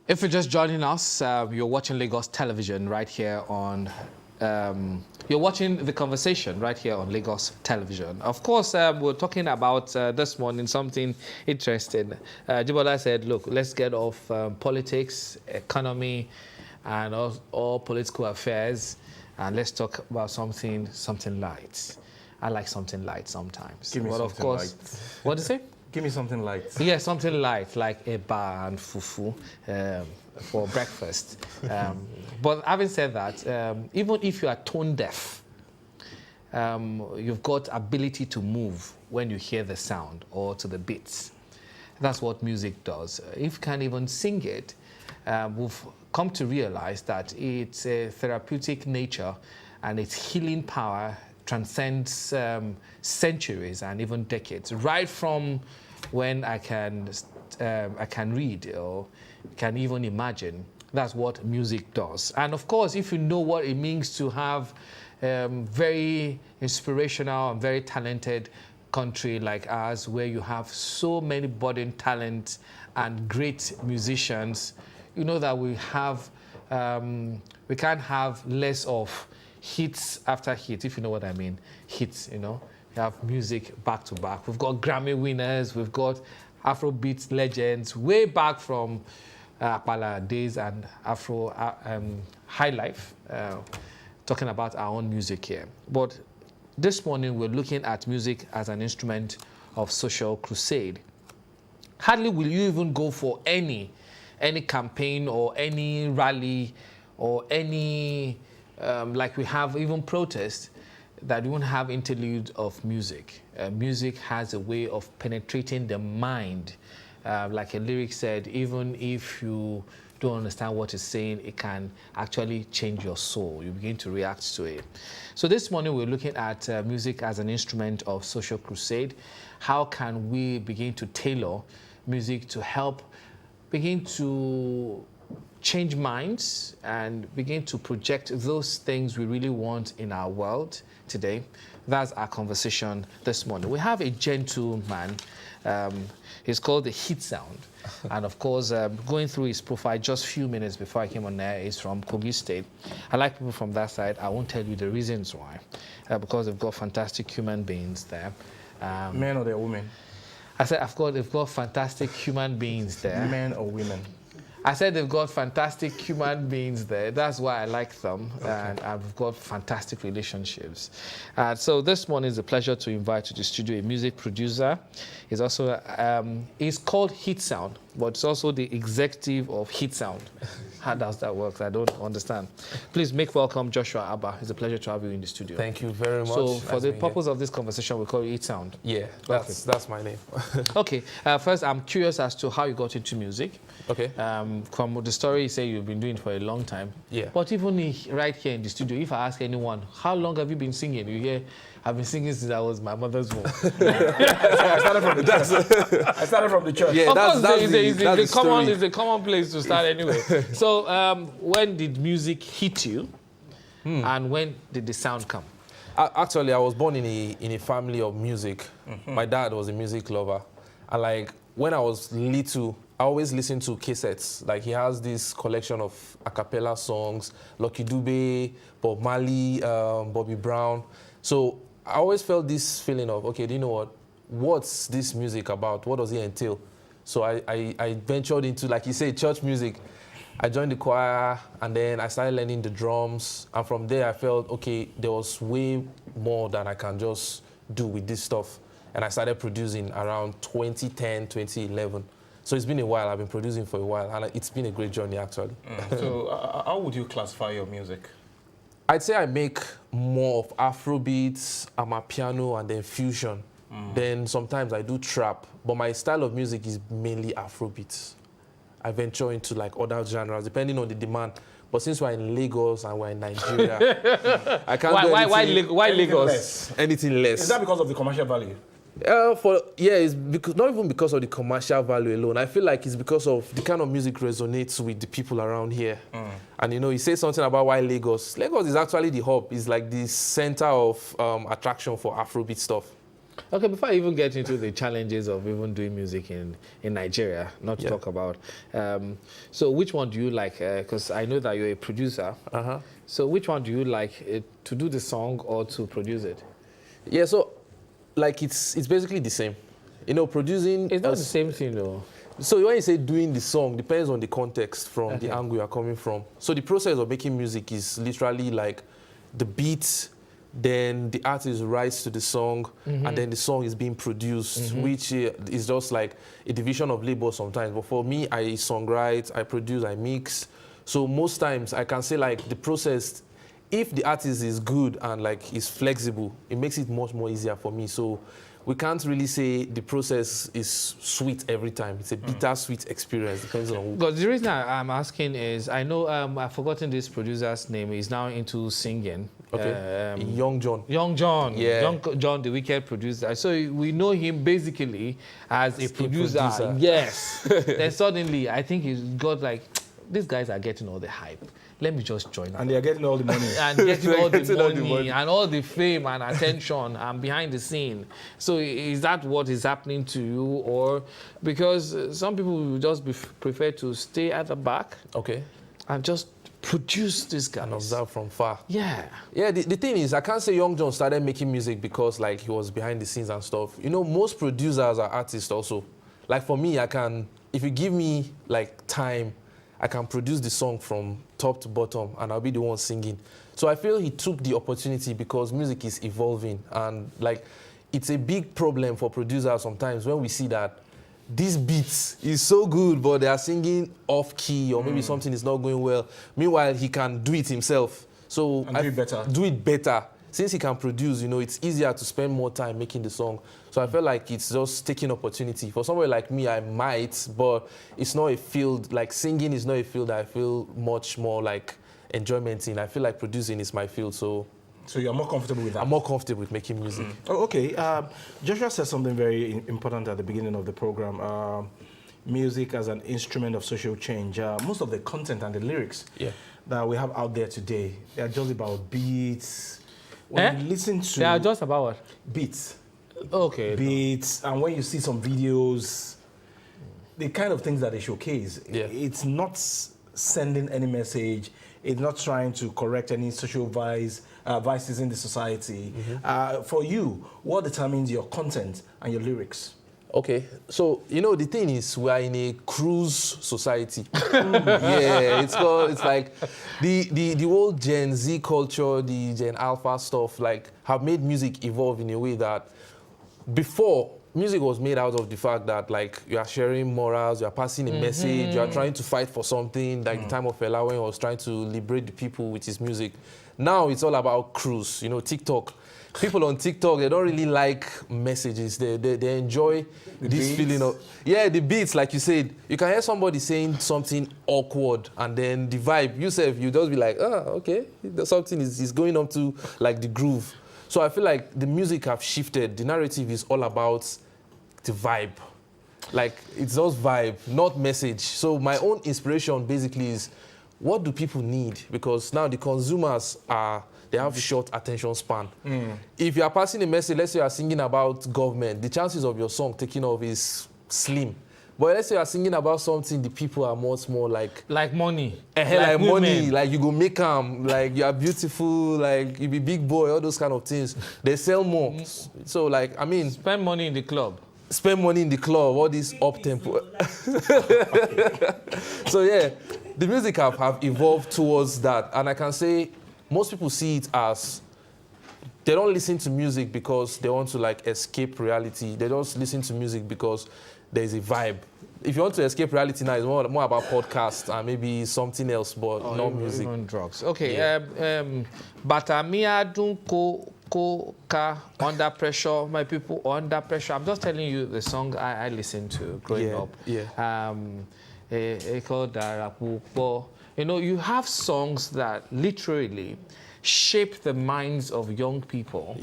If you're just joining us, you're watching Lagos Television right here on... you're watching The Conversation right here on Lagos Television. Of course, we're talking about this morning something interesting. Jibola said, look, let's get off politics, economy, and all political affairs, and let's talk about something light. I like something light sometimes. Give me but something of course, light. What do you say? Give me something light. Yeah, something light, like eba and fufu for breakfast. But having said that, even if you are tone deaf, you've got ability to move when you hear the sound or to the beats. That's what music does. If you can't even sing it, we've come to realize that it's a therapeutic nature and its healing power transcends centuries and even decades. Right from when I can read or can even imagine, that's what music does. And of course, if you know what it means to have very inspirational and very talented country like ours, where you have so many budding talent and great musicians, you know that we can't have less of hits after hits, if you know what I mean. Hits, you know. We have music back to back. We've got Grammy winners, we've got Afrobeat legends, way back from Apala days and Afro high life, talking about our own music here. But this morning we're looking at music as an instrument of social crusade. Hardly will you even go for any campaign or any rally or any, like we have even protests, that we won't have interlude of music. Music has a way of penetrating the mind. Like a lyric said, even if you don't understand what it's saying, it can actually change your soul. You begin to react to it. So this morning we're looking at music as an instrument of social crusade. How can we begin to tailor music to help begin to change minds and begin to project those things we really want in our world today? That's our conversation this morning. We have a gentleman. He's called the Heat Sound. And of course, going through his profile just a few minutes before I came on there, he's from Kogi State. I like people from that side. I won't tell you the reasons why, because they've got fantastic human beings there. Men or they're women? I said, they've got fantastic human beings there. Men or women? I said they've got fantastic human beings there. That's why I like them. Okay. And I've got fantastic relationships. So this morning is a pleasure to invite to the studio a music producer. He's also, he's called Heat Sound, but it's also the executive of Heat Sound. How does that work? I don't understand. Please make welcome Joshua Abba. It's a pleasure to have you in the studio. Thank you very much. So for the purpose of this conversation, we call you Heat Sound. Yeah, that's my name. Okay. First, I'm curious as to how you got into music. Okay. From the story you say you've been doing for a long time. Yeah. But even right here in the studio, if I ask anyone, how long have you been singing? You hear, I've been singing since I was my mother's womb. I started from the church. Yeah, of course, it's a common place to start anyway. So when did music hit you? And when did the sound come? Actually, I was born in a family of music. My dad was a music lover. And like, when I was little, I always listened to cassettes. Like, he has this collection of a cappella songs, Lucky Dube, Bob Marley, Bobby Brown. So I always felt this feeling of, okay, do you know what? What's this music about? What does it entail? So I ventured into, like you say, church music. I joined the choir, and then I started learning the drums. And from there, I felt, okay, there was way more than I can just do with this stuff. And I started producing around 2010, 2011. So it's been a while. I've been producing for a while, and it's been a great journey, actually. So how would you classify your music? I'd say I make more of Afrobeats, amapiano, and then fusion. Then sometimes I do trap, but my style of music is mainly Afrobeats. I venture into like other genres, depending on the demand. But since we're in Lagos and we're in Nigeria, I can't do anything. Why Lagos? Anything less. Is that because of the commercial value? It's because, not even because of the commercial value alone. I feel like it's because of the kind of music resonates with the people around here. And you know, you say something about why Lagos. Lagos is actually the hub. It's like the center of attraction for Afrobeat stuff. Okay, before I even get into the challenges of even doing music in Nigeria, not to talk about, so which one do you like? Because I know that you're a producer. So which one do you like, to do the song or to produce it? Yeah, so like it's basically the same. You know, producing... It's not the same thing though. So when you say doing the song, depends on the context from the angle you're coming from. So the process of making music is literally like the beat, then the artist writes to the song, and then the song is being produced, which is just like a division of labor sometimes. But for me, I songwrite, I produce, I mix. So most times I can say like the process, if the artist is good and like is flexible, it makes it much more easier for me. So we can't really say the process is sweet every time. It's a bittersweet experience, depends on who. Because the reason I'm asking is, I know I've forgotten this producer's name. He's now into singing. Okay. Young John. Young John. Yeah. Young John, the wicked producer. So we know him basically as a producer. Yes. Then suddenly, I think he's got like, these guys are getting all the hype. Let me just join them. And they are getting all the money. And getting all the money and all the fame and attention and behind the scene. So is that what is happening to you? Or because some people will just prefer to stay at the back and just produce this guy. And observe from far. Yeah. Yeah, the thing is, I can't say Young John started making music because like he was behind the scenes and stuff. You know, most producers are artists also. Like for me, if you give me like time, I can produce the song from top to bottom and I'll be the one singing. So I feel he took the opportunity because music is evolving, and like it's a big problem for producers sometimes when we see that this beat is so good but they are singing off key or maybe something is not going well. Meanwhile, he can do it himself. So and do it better. Do it better. Since he can produce, you know, it's easier to spend more time making the song. So I felt like it's just taking opportunity. For somebody like me, I might, but it's not a field, like singing is not a field that I feel much more like enjoyment in. I feel like producing is my field, so you're more comfortable with that? I'm more comfortable with making music. Oh, okay. Joshua said something very important at the beginning of the program. Music as an instrument of social change. Most of the content and the lyrics that we have out there today, they are just about beats. When you listen to... They are just about what? Beats. Okay. Beats, and when you see some videos, the kind of things that they showcase, it's not sending any message, it's not trying to correct any social vices in the society. For you, what determines your content and your lyrics? Okay, so you know the thing is we are in a cruise society. Yeah, it's like the whole Gen Z culture, the Gen Alpha stuff, like have made music evolve in a way that before music was made out of the fact that like you are sharing morals, you are passing a message, you are trying to fight for something. Like the time of Fela when he was trying to liberate the people with his music. Now it's all about cruise. You know, TikTok. People on TikTok, they don't really like messages. They enjoy this feeling of, the beats, like you said. You can hear somebody saying something awkward and then the vibe, you just be like, okay, something is going up to like the groove. So I feel like the music have shifted. The narrative is all about the vibe. Like, it's just vibe, not message. So my own inspiration basically is, what do people need? Because now the consumers they have short attention span. If you are passing a message, let's say you are singing about government, the chances of your song taking off is slim. But let's say you are singing about something the people are much more like money. Like money, like you go make them, like you are beautiful, like you be big boy, all those kind of things. They sell more. So like, I mean... Spend money in the club. Spend money in the club, all this up-tempo. So yeah, the music have evolved towards that. And I can say most people see it as they don't listen to music because they want to like escape reality. They don't listen to music because there's a vibe. If you want to escape reality now, it's more about podcasts and maybe something else, but not music. Even drugs. Okay. Batamia Dunko Ka Under Pressure. My people under pressure. I'm just telling you the song I listened to growing up. You know, you have songs that literally shape the minds of young people.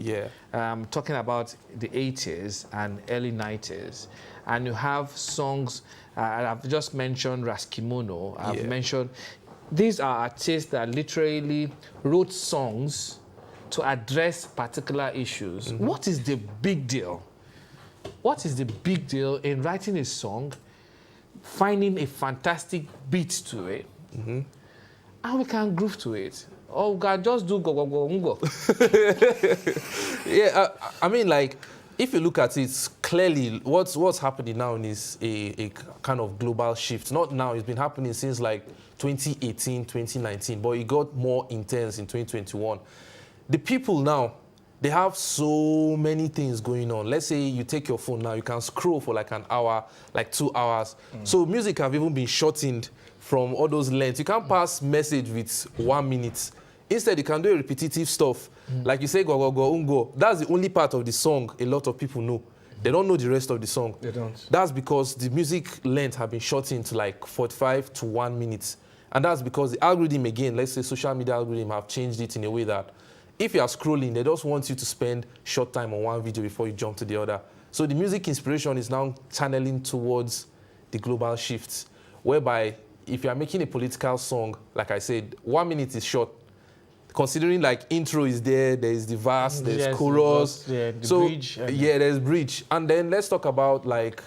Talking about the 80s and early 90s. And you have songs, I've just mentioned Raskimono, I've mentioned, these are artists that literally wrote songs to address particular issues. What is the big deal what is the big deal in writing a song, finding a fantastic beat to it, and we can groove to it? Or we can just do go, go, go, go. Yeah, I mean, like, if you look at it, clearly what's happening now is a kind of global shift. Not now, it's been happening since like 2018, 2019, but it got more intense in 2021. The people now, they have so many things going on. Let's say you take your phone now, you can scroll for like an hour, like 2 hours. So music have even been shortened from all those lengths. You can't pass message with 1 minute. Instead, you can do a repetitive stuff. Like you say, go, go, go, ungo. That's the only part of the song a lot of people know. They don't know the rest of the song. They don't. That's because the music length have been shortened to like 45 to 1 minute. And that's because the algorithm, again, let's say social media algorithm have changed it in a way that if you are scrolling, they just want you to spend short time on one video before you jump to the other. So the music inspiration is now channeling towards the global shifts, whereby if you are making a political song, like I said, 1 minute is short. Considering like intro is there is the verse, there's chorus, the so bridge. Yeah, there's bridge, and then let's talk about like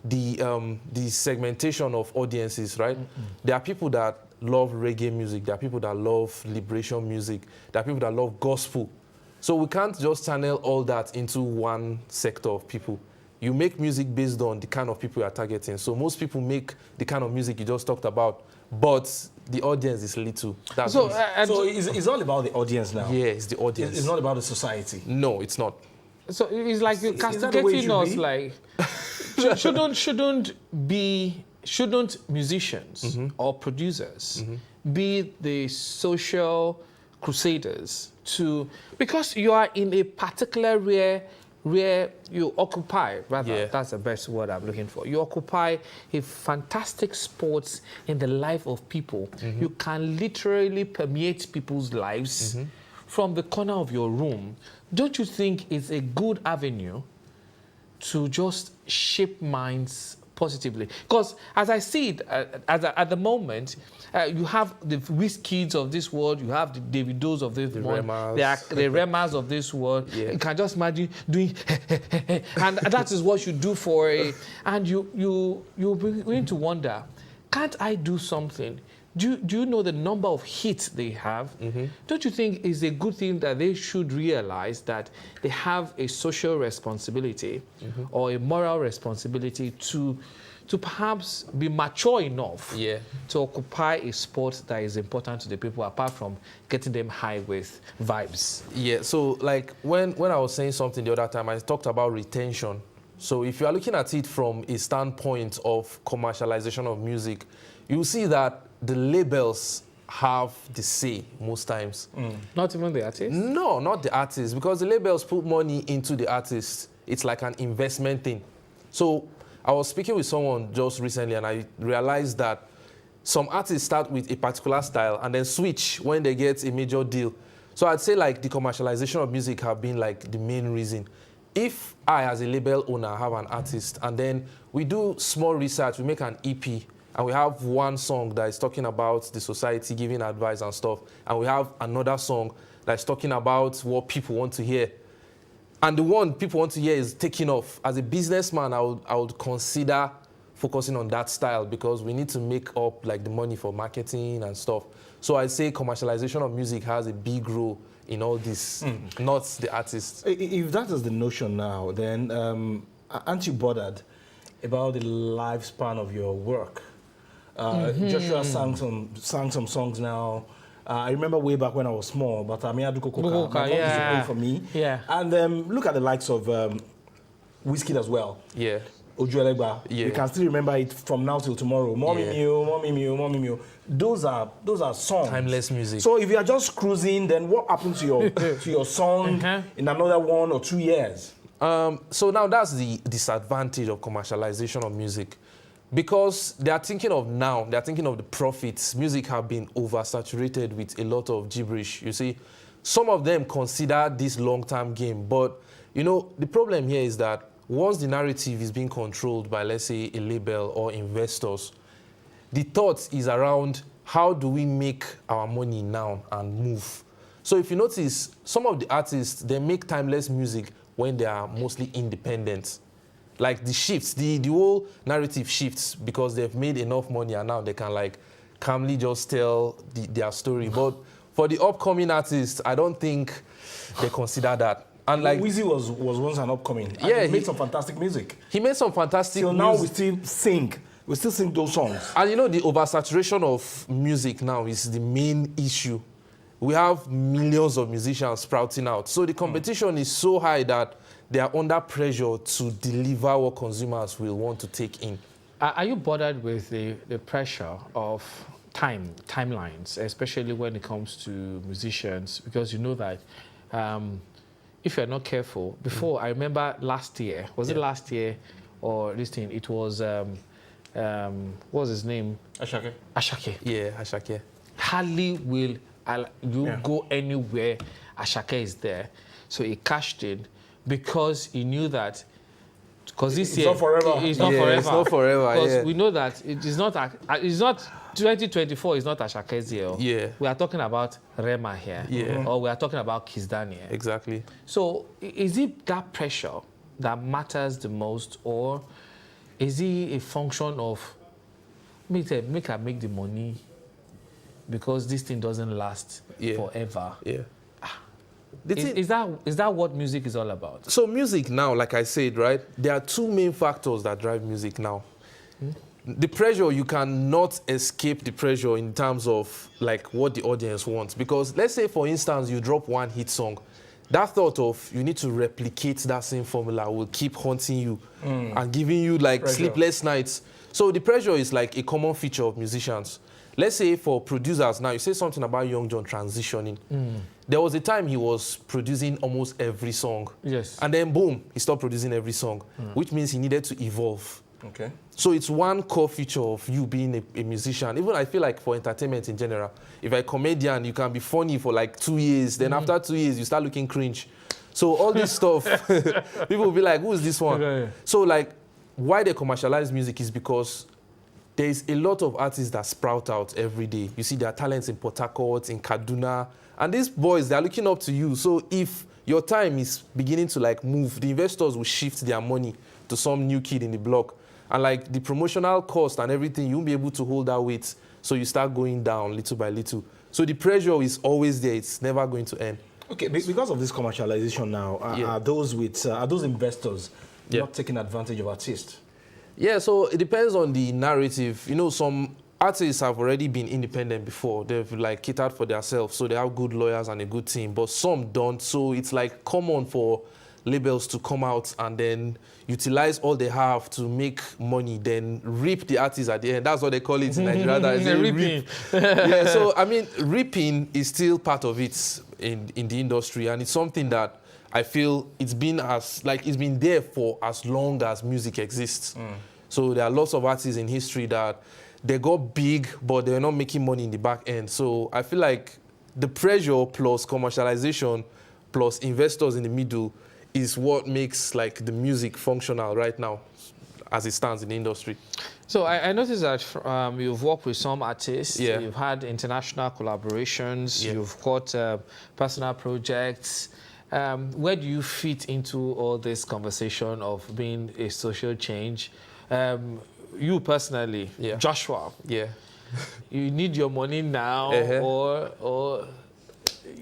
the segmentation of audiences, right? There are people that love reggae music, there are people that love liberation music, there are people that love gospel. So we can't just channel all that into one sector of people. You make music based on the kind of people you are targeting. So most people make the kind of music you just talked about, but the audience is little. That's So it's all about the audience now. yeah, it's the audience. It's not about the society. No, it's not. So it's like you're Is that the way it castigating should us, be? like, shouldn't musicians or producers be the social crusaders because you are in a particular where you occupy, rather, that's the best word I'm looking for. You occupy a fantastic spot in the life of people. You can literally permeate people's lives from the corner of your room. Don't you think it's a good avenue to just shape minds positively? Because as I see it at the moment, you have the Wizkids of this world, you have the Davidos of this world, the Remas of this world. You can just imagine doing and that is what you do for and you begin to wonder, can't I do something? Do you know the number of hits they have? Don't you think it's a good thing that they should realize that they have a social responsibility or a moral responsibility to perhaps be mature enough to occupy a spot that is important to the people, apart from getting them high with vibes? Yeah, so like when I was saying something the other time, I talked about retention. So if you are looking at it from a standpoint of commercialization of music, you see that the labels have the say most times. Not even the artist? No, not the artist, because the labels put money into the artist. It's like an investment thing. So I was speaking with someone just recently and I realized that some artists start with a particular style and then switch when they get a major deal. So I'd say like the commercialization of music have been like the main reason. If I, as a label owner, have an artist and then we do small research, we make an EP, and we have one song that is talking about the society, giving advice and stuff, and we have another song that is talking about what people want to hear, and the one people want to hear is taking off. As a businessman, I would consider focusing on that style because we need to make up like the money for marketing and stuff. So I'd say commercialization of music has a big role in all this, not the artist. If that is the notion now, then aren't you bothered about the lifespan of your work? Joshua sang some songs now. I remember way back when I was small, but Amia Dukokoka, my mom used to play for me. Yeah. And look at the likes of Wizkid as well. Yeah. Ojuelegba. Yeah. You can still remember it from now till tomorrow. Mommy Mew, Mommy Mew, Mommy Mew. Those are songs. Timeless music. So if you are just cruising, then what happened to your to your song in another 1 or 2 years? So now that's the disadvantage of commercialization of music. Because they're thinking of the profits. Music have been oversaturated with a lot of gibberish. You see, some of them consider this long-term game. But, you know, the problem here is that once the narrative is being controlled by, let's say, a label or investors, the thought is around how do we make our money now and move. So if you notice, some of the artists, they make timeless music when they are mostly independent. like the shifts, the whole narrative shifts because they've made enough money and now they can like calmly just tell their story. But for the upcoming artists, I don't think they consider that. And like Weezy was once an upcoming. And Yeah, he made some fantastic music. he made some fantastic Till music. now, we still sing. We still sing those songs. And you know, the oversaturation of music now is the main issue. We have millions of musicians sprouting out. So the competition is so high that they are under pressure to deliver what consumers will want to take in. Are you bothered with the pressure of timelines, especially when it comes to musicians? Because you know that if you're not careful, before, I remember last year, was it last year or this thing? It was, what was his name? Ashake. Ashake. Yeah, Ashake. Hardly will you go anywhere, Ashake is there. So he cashed in because he knew that, because this year, not forever. It's not Yeah, forever. it's not forever, Because yeah. we know that it is not, 2024 is not Ashake's year. Yeah. We are talking about Rema here. Yeah. Or we are talking about Kizdan here. Exactly. So is it that pressure that matters the most, or is it a function of make I make the money because this thing doesn't last forever? Yeah. Is that what music is all about? So music now, like I said, right, there are two main factors that drive music now. The pressure, you cannot escape the pressure in terms of like what the audience wants. Because let's say, for instance, you drop one hit song. That thought of you need to replicate that same formula will keep haunting you and giving you like sleepless nights. So the pressure is like a common feature of musicians. Let's say for producers now, you say something about Young John transitioning. There was a time he was producing almost every song. Yes. And then boom, he stopped producing every song, which means he needed to evolve. Okay. So it's one core feature of you being a musician. Even I feel like for entertainment in general, if you're a comedian, you can be funny for like 2 years. Then after 2 years, you start looking cringe. So all this stuff, people will be like, who is this one? Okay. So like, why they commercialize music is because there's a lot of artists that sprout out every day. You see their talents in Port Harcourt, in Kaduna, and these boys, they're looking up to you. So if your time is beginning to like move, the investors will shift their money to some new kid in the block. And like the promotional cost and everything, you won't be able to hold that weight. So you start going down little by little. So the pressure is always there. It's never going to end. Okay, because of this commercialization now, are those investors not taking advantage of artists? Yeah, so it depends on the narrative. You know, some artists have already been independent before. They've like catered for themselves, so they have good lawyers and a good team, but some don't. So it's like common for labels to come out and then utilize all they have to make money, then reap the artists at the end. That's what they call it in Nigeria. That is a Reaping. Yeah, so I mean, reaping is still part of it in the industry, and it's something that I feel it's been there for as long as music exists. So there are lots of artists in history that they got big, but they're not making money in the back end. So I feel like the pressure plus commercialization plus investors in the middle is what makes like the music functional right now as it stands in the industry. So I noticed that you've worked with some artists. Yeah. You've had international collaborations. Yeah. You've got personal projects. Where do you fit into all this conversation of being a social change? You personally, Yeah. Joshua, Yeah. you need your money now, or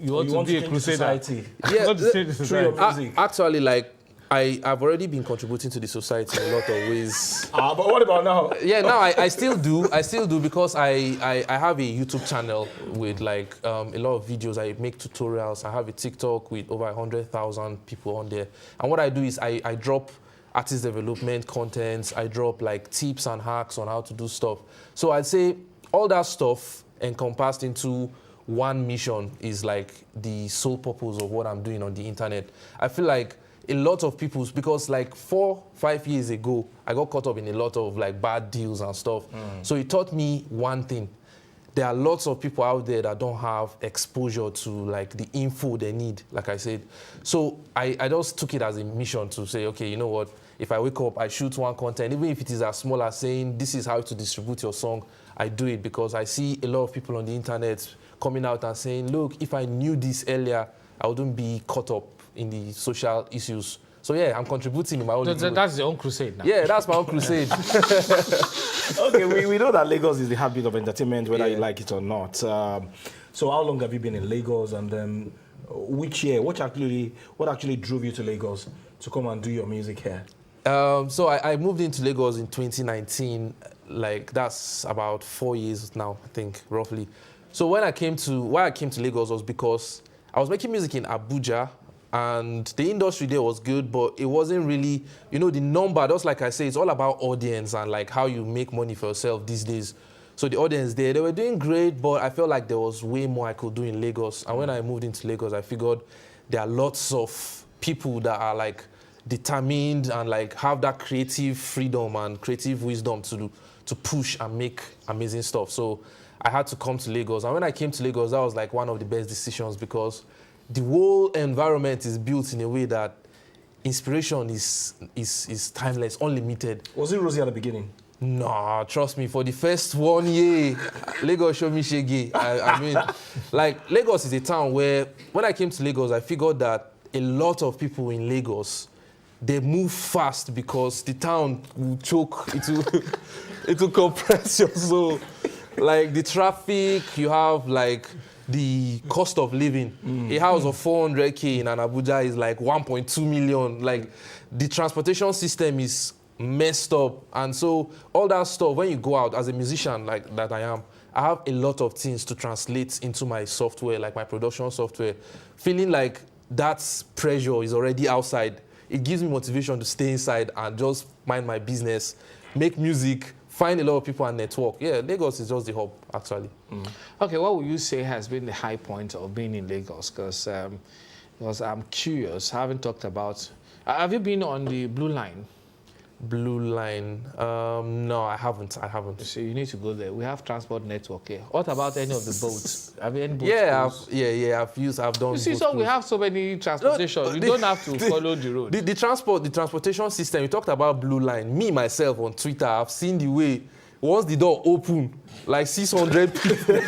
you want to be a change crusader? society. You want to change the Through your society. music. Actually, like I've already been contributing to the society in a lot of ways. But what about now? Yeah, now I still do. I still do because I have a YouTube channel with like a lot of videos. I make tutorials. I have a TikTok with over 100,000 people on there. And what I do is I drop artist development content. I drop like tips and hacks on how to do stuff. So I'd say all that stuff encompassed into one mission is like the sole purpose of what I'm doing on the internet. I feel like a lot of people, because like 4-5 years ago, I got caught up in a lot of like bad deals and stuff. So it taught me one thing. There are lots of people out there that don't have exposure to like the info they need, like I said. So I just took it as a mission to say, okay, you know what? If I wake up, I shoot one content, even if it is as small as saying, this is how to distribute your song, I do it because I see a lot of people on the internet coming out and saying, look, if I knew this earlier, I wouldn't be caught up in the social issues. So yeah, I'm contributing in my own. That's your own crusade now. Yeah, that's my own crusade. Okay, we know that Lagos is the heartbeat of entertainment, whether you like it or not. So how long have you been in Lagos, and which year? What actually drove you to Lagos to come and do your music here? So I moved into Lagos in 2019. Like that's about 4 years now, I think, roughly. So why I came to Lagos was because I was making music in Abuja, and the industry there was good, but it wasn't really, the number, just like I say, it's all about audience and like how you make money for yourself these days. So the audience there, they were doing great, but I felt like there was way more I could do in Lagos. And when I moved into Lagos, I figured there are lots of people that are like determined and like have that creative freedom and creative wisdom to push and make amazing stuff. So I had to come to Lagos. And when I came to Lagos, that was like one of the best decisions, because the whole environment is built in a way that inspiration is timeless, unlimited. Was it rosy at the beginning? No, trust me, for the first 1 year, Lagos showed me shaggy. I mean, like, Lagos is a town where, when I came to Lagos, I figured that a lot of people in Lagos, they move fast because the town will choke, it will compress your soul. Like, the traffic, you have, like, the cost of living. A house of 400K in Abuja is like 1.2 million. Like, the transportation system is messed up. And so all that stuff, when you go out as a musician like that I am, I have a lot of things to translate into my software, like my production software. Feeling like that pressure is already outside. It gives me motivation to stay inside and just mind my business, make music, find a lot of people and network. Yeah, Lagos is just the hub, actually. Okay, what would you say has been the high point of being in Lagos? Because I'm curious, having talked about... Have you been on the Blue Line? Blue Line? No, I haven't. So you need to go there. We have transport network here. What about any of the boats? Have you any boats? I've done. You see, so we have so many transportation. You don't have to follow the road. The transportation system. You talked about Blue Line. Me myself on Twitter, I've seen the way once the door open, like 600 people. So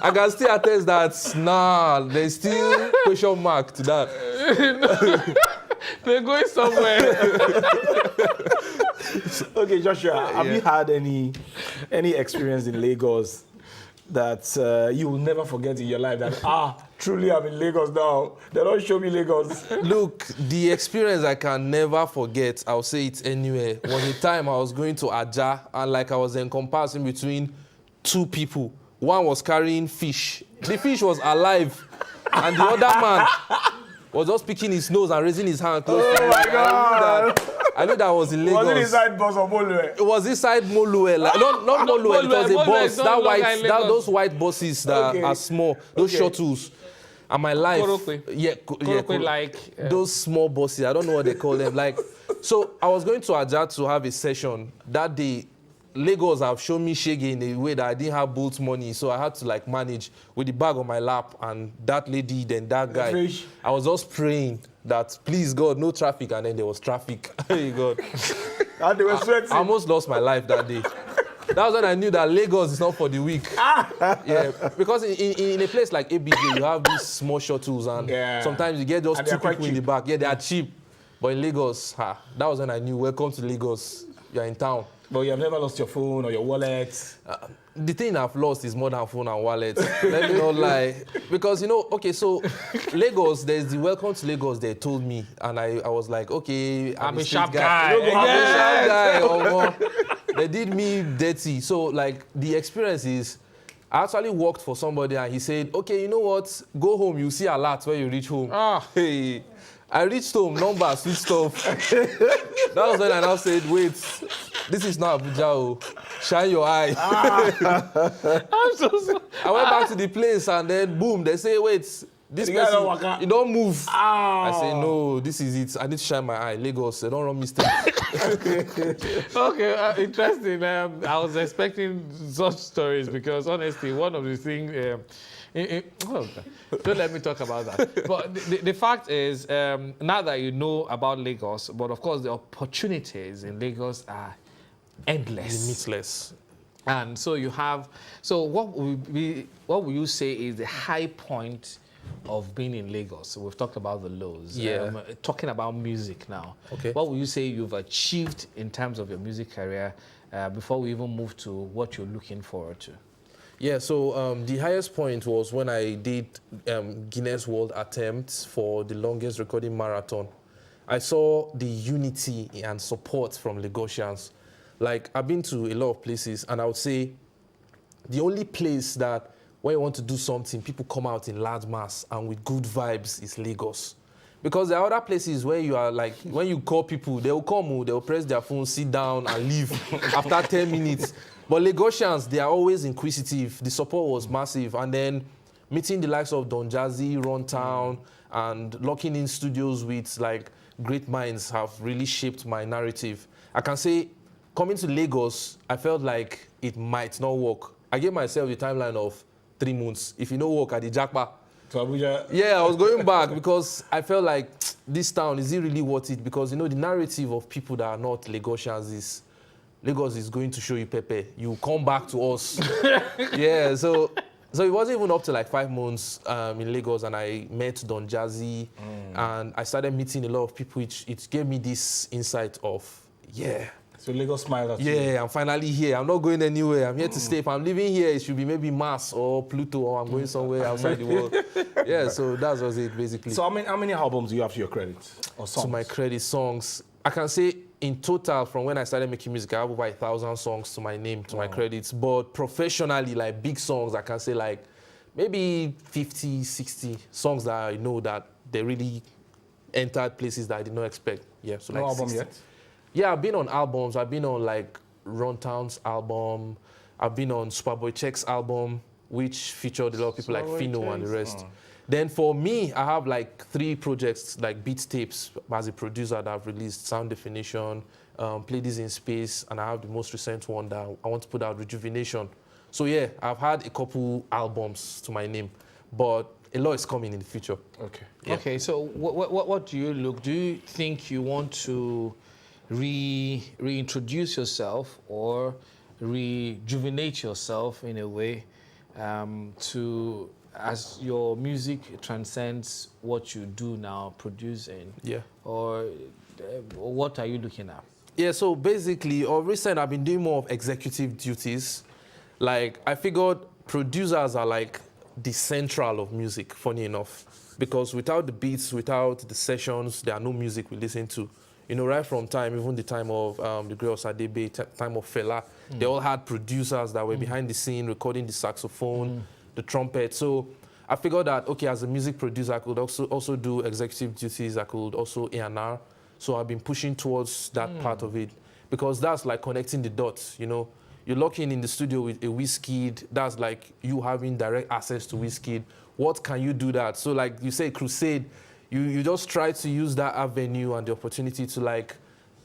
I can still attest that there's still question mark to that. They're going somewhere. Okay, Joshua, have you had any experience in Lagos that you will never forget in your life? That truly I'm in Lagos now. They don't show me Lagos. Look, the experience I can never forget, I'll say it anywhere, was the time I was going to Ajah, and like I was encompassing between two people. One was carrying fish. The fish was alive, and the other man was just picking his nose and raising his hand close to me. My God! I knew that was in Lagos. Was it inside bus or Molue? It was inside Molue. Like, not Molue, it was a bus. Those white buses that are small, those shuttles. And my life... Korokwe, those small buses, I don't know what they call them. Like, so I was going to Ajah to have a session. That day, Lagos have shown me shaggy in a way that I didn't have bolt money, so I had to like manage with the bag on my lap, and that lady, then that guy. Fish. I was just praying that, please God, no traffic, and then there was traffic. Hey God. And they were sweating. I almost lost my life that day. That was when I knew that Lagos is not for the weak. Yeah, because in a place like ABJ, you have these small shuttles, and sometimes you get just two people in the back. Yeah, they are cheap. But in Lagos, that was when I knew, welcome to Lagos. You're in town. But you have never lost your phone or your wallet? The thing I've lost is more than phone and wallet. Let me not lie. Because, so Lagos, there's the welcome to Lagos they told me. And I was like, okay, I'm a sharp guy. I'm a sharp guy. They did me dirty. So, like, the experience is, I actually worked for somebody and he said, okay, you know what? Go home, you see a lot when you reach home. Hey, I reached home, number switched off. That was when I now said, wait, this is not Abuja. Shine your eye. I'm so sorry. I went back to the place and then boom, they say, wait, this person, you don't move. I say, no, this is it. I need to shine my eye. Lagos, they don't run mistakes. Okay, interesting. I was expecting such stories because honestly, one of the things, don't let me talk about that. But the fact is, now that you know about Lagos, but of course the opportunities in Lagos are endless. Limitless. And so you have, so what would you say is the high point of being in Lagos? So we've talked about the lows. Yeah. Talking about music now. Okay. What would you say you've achieved in terms of your music career before we even move to what you're looking forward to? Yeah, so the highest point was when I did Guinness World Attempts for the longest recording marathon. I saw the unity and support from Lagosians. Like, I've been to a lot of places, and I would say the only place that when you want to do something, people come out in large mass and with good vibes is Lagos. Because there are other places where you are like, when you call people, they will come, they will press their phone, sit down and leave after 10 minutes. But Lagosians, they are always inquisitive. The support was massive. And then meeting the likes of Don Jazzy, Runtown, and locking in studios with like great minds have really shaped my narrative. I can say, coming to Lagos, I felt like it might not work. I gave myself the timeline of 3 months. If you don't work at the Jackpa. To Abuja? Yeah, I was going back because I felt like this town, is it really worth it? Because, the narrative of people that are not Lagosians is, Lagos is going to show you Pepe. You come back to us. Yeah, so it wasn't even up to like 5 months in Lagos, and I met Don Jazzy, and I started meeting a lot of people. It gave me this insight of, yeah. So Lagos smiled at you. Yeah, I'm finally here. I'm not going anywhere. I'm here to stay. If I'm living here, it should be maybe Mars or Pluto, or I'm going somewhere outside the world. Yeah, so that was it, basically. So how many albums do you have to your credit? Or songs? To my credit, songs. I can say in total, from when I started making music, I have over 1,000 songs to my name, to my credits. But professionally, like big songs, I can say like maybe 50, 60 songs that I know that they really entered places that I did not expect. Yeah, so no like album 60. yet? Yeah, I've been on albums. I've been on like Runtown's album. I've been on Superboy Check's album, which featured a lot of people like Fino and the rest. Then for me, I have like 3 projects, like beat tapes as a producer that I've released: Sound Definition, Play This in Space, and I have the most recent one that I want to put out, Rejuvenation. So yeah, I've had a couple albums to my name, but a lot is coming in the future. Okay. Yeah. Okay, so what do you look? Do you think you want to reintroduce yourself or rejuvenate yourself in a way to, as your music transcends what you do now, producing? Yeah. Or what are you looking at? Yeah, so basically, of recent, I've been doing more of executive duties. Like, I figured producers are like the central of music, funny enough, because without the beats, without the sessions, there are no music we listen to. Right from time, even the time of the great Osadebe, time of Fela, they all had producers that were behind the scene, recording the saxophone, the trumpet. So I figured that, okay, as a music producer, I could also do executive duties. I could also A&R. So I've been pushing towards that part of it, because that's like connecting the dots, You're locking in the studio with a Wizkid. That's like you having direct access to Wizkid. What can you do that? So like you say, Crusade, you just try to use that avenue and the opportunity to like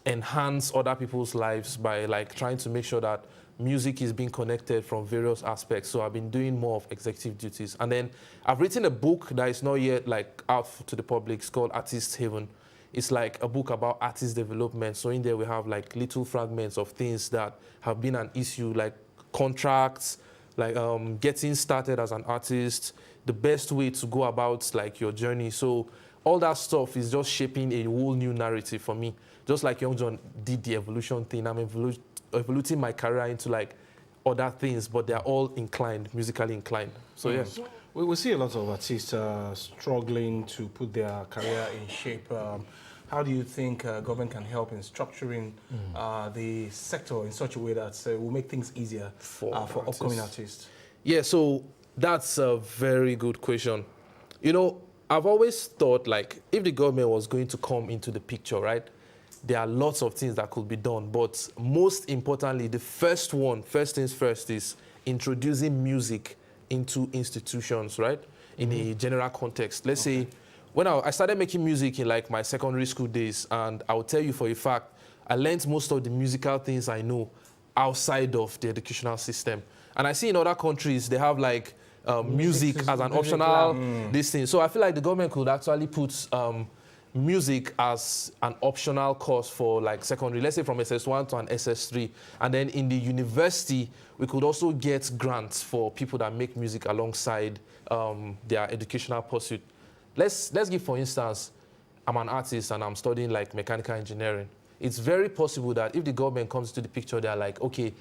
enhance other people's lives by like trying to make sure that music is being connected from various aspects. So I've been doing more of executive duties. And then I've written a book that is not yet like out to the public. It's called Artist Haven. It's like a book about artist development. So in there we have like little fragments of things that have been an issue, like contracts, like getting started as an artist, the best way to go about like your journey. So all that stuff is just shaping a whole new narrative for me. Just like Young John did the evolution thing, I'm evoluting my career into like other things, but they're all musically inclined. So yeah. We see a lot of artists struggling to put their career in shape. How do you think government can help in structuring the sector in such a way that will make things easier for upcoming artists? Yeah, so that's a very good question. I've always thought, like, if the government was going to come into the picture, right, there are lots of things that could be done. But most importantly, the first things first is introducing music into institutions, right, in a general context. Let's say, when I started making music in, like, my secondary school days, and I'll tell you for a fact, I learned most of the musical things I know outside of the educational system. And I see in other countries, they have, like, music as an optional this thing. So I feel like the government could actually put music as an optional course for like secondary, let's say from SS1 to an SS3. And then in the university, we could also get grants for people that make music alongside their educational pursuit. Let's give, for instance, I'm an artist and I'm studying like mechanical engineering. It's very possible that if the government comes to the picture, they're like, okay,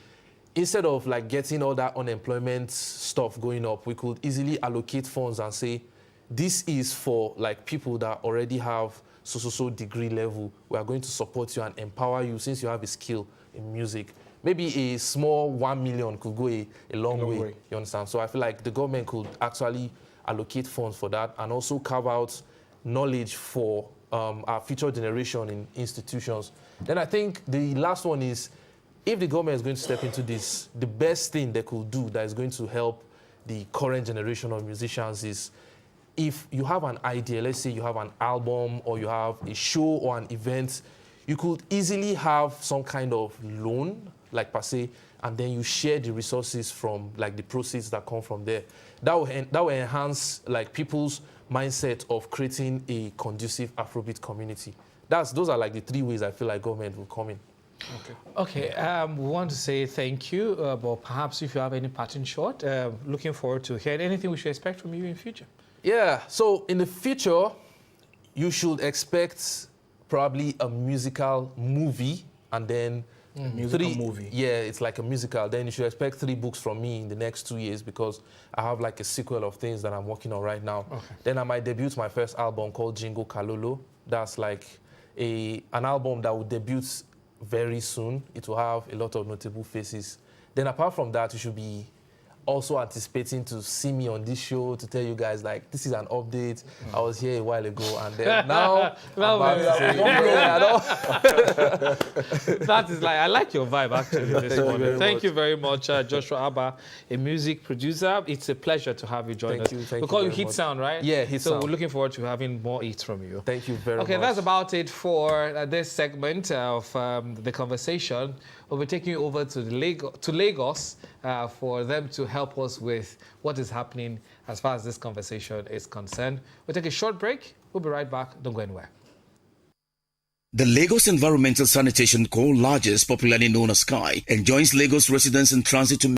instead of like getting all that unemployment stuff going up, we could easily allocate funds and say, this is for like people that already have so degree level. We are going to support you and empower you since you have a skill in music. Maybe a small 1 million could go a long way. You understand? So I feel like the government could actually allocate funds for that and also carve out knowledge for our future generation in institutions. Then I think the last one is, if the government is going to step into this, the best thing they could do that is going to help the current generation of musicians is, if you have an idea, let's say you have an album or you have a show or an event, you could easily have some kind of loan, like per se, and then you share the resources from like the proceeds that come from there. That will enhance like people's mindset of creating a conducive Afrobeat community. Those are like the 3 ways I feel like government will come in. Okay, we want to say thank you, but perhaps if you have any parting shot, looking forward to hearing anything we should expect from you in future. Yeah, so in the future, you should expect probably a musical movie and then movie. Yeah, it's like a musical. Then you should expect 3 books from me in the next 2 years because I have like a sequel of things that I'm working on right now. Okay. Then I might debut my first album called Jingo Kalolo. That's like an album that will debut very soon. It will have a lot of notable faces. Then apart from that, you should be also anticipating to see me on this show to tell you guys like this is an update. I was here a while ago and then now that is like, I like your vibe actually this morning. Thank you very much, Joshua Abba, a music producer. It's a pleasure to have you join us. Thank you. We call you Hit Sound, right? Yeah, Hit Sound. So we're looking forward to having more hits from you. Thank you very much. Okay, that's about it for this segment of the conversation. We'll be taking you over to Lagos for them to help us with what is happening as far as this conversation is concerned. We'll take a short break. We'll be right back. Don't go anywhere. The Lagos Environmental Sanitation Corps, largest, popularly known as SKY, enjoins Lagos residents in transit to